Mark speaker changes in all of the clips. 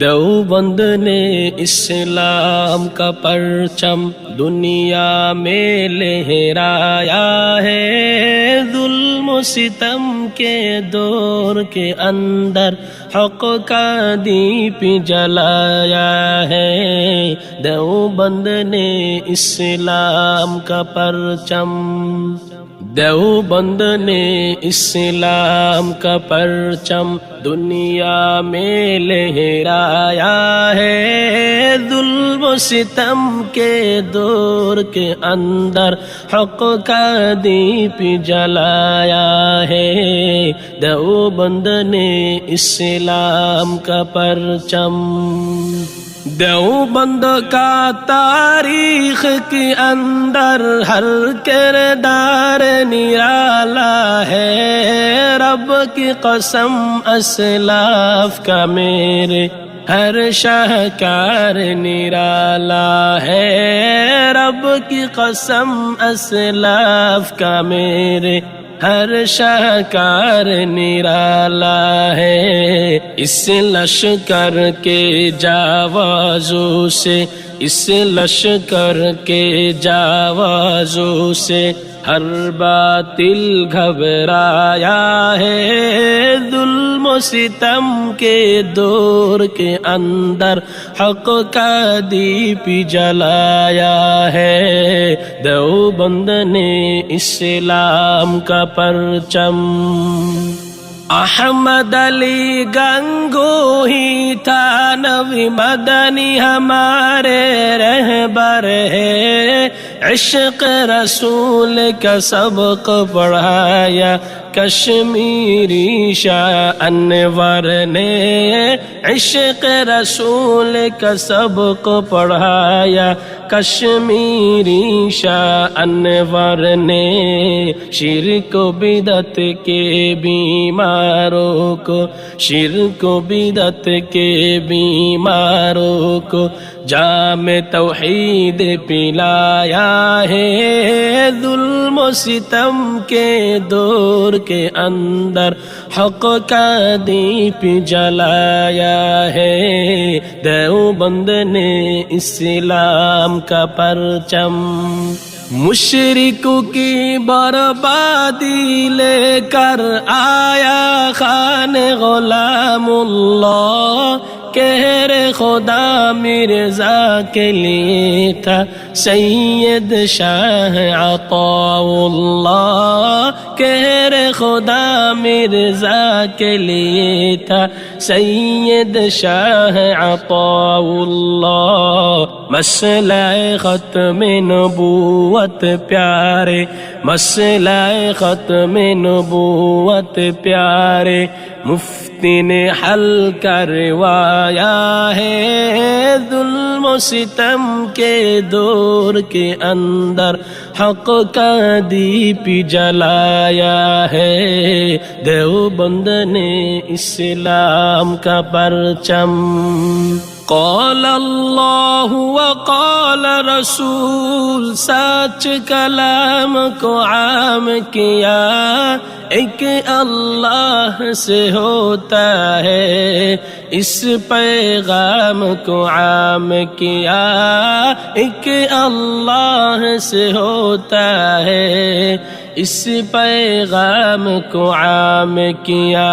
Speaker 1: دیوبند نے اسلام کا پرچم دنیا میں لہرایا ہے، ظلم و ستم کے دور کے اندر حق کا دیپ جلایا ہے۔ دیوبند نے اسلام کا پرچم، دیوبند نے اسلام کا پرچم دنیا میں لہرایا ہے، ظلم و ستم کے دور کے اندر حق کا دیپ جلایا ہے۔ دیوبند نے اسلام کا پرچم، دیوبند کا تاریخ کے اندر ہر کردار نرالا ہے، رب کی قسم اسلاف کا میرے ہر شاہکار نرالا ہے، رب کی قسم اسلاف کا میرے ہر شاہکار نرالا ہے۔ اس لشکر کے جاوازوں سے، اس لشکر کے جاوازوں سے ہر باطل گھبرایا ہے، ظلم و ستم کے دور کے اندر حق کا دیپ جلایا ہے۔ دیوبند نے اسلام کا پرچم، احمد علی گنگوہی تھا نوی مدنی ہمارے رہبر ہے، عشق رسول کا سبق پڑھایا کشمیری شاہ انور نے، عشق رسول کا سبق پڑھایا کشمیری شاہ انور نے، شرک و بدعت کے بیماروں کو، شرک و بدعت کے بیماروں کو جام توحید پلایا ہے، ظلم و ستم کے دور کے اندر حق کا دیپ جلایا ہے۔ دیوبند نے اسلام کا پرچم، مشرکوں کی بربادی لے کر آیا خان غلام اللہ، کہر خدا مرزا کے لیے تھا سید شاہ عطا اللہ، کہر خدا مرزا کے لیے تھا سید شاہ عطا اللہ۔ مسئلہ ختم نبوت پیارے، مسئلہ ختم نبوت پیارے مفتی نے حل کروایا ہے، ظلم و ستم کے دور کے اندر حق کا دیپ جلایا ہے۔ دیوبند نے اسلام کا پرچم، قال اللہ وقال رسول، سچ کلام کو عام کیا، ایک اللہ سے ہوتا ہے، اس پیغام کو عام کیا، ایک اللہ سے ہوتا ہے، اس پیغام کو عام کیا۔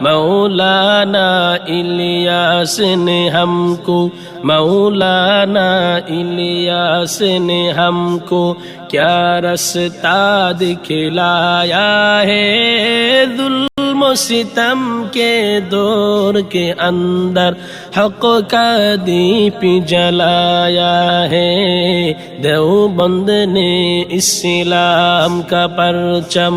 Speaker 1: مولانا الیاس نے ہم کو، مولانا الیاس نے ہم کو کیا رستہ دکھلایا ہے، ظلم و ستم کے دور کے اندر حق کا دیپ جلایا ہے۔ دیوبند نے اسلام کا پرچم،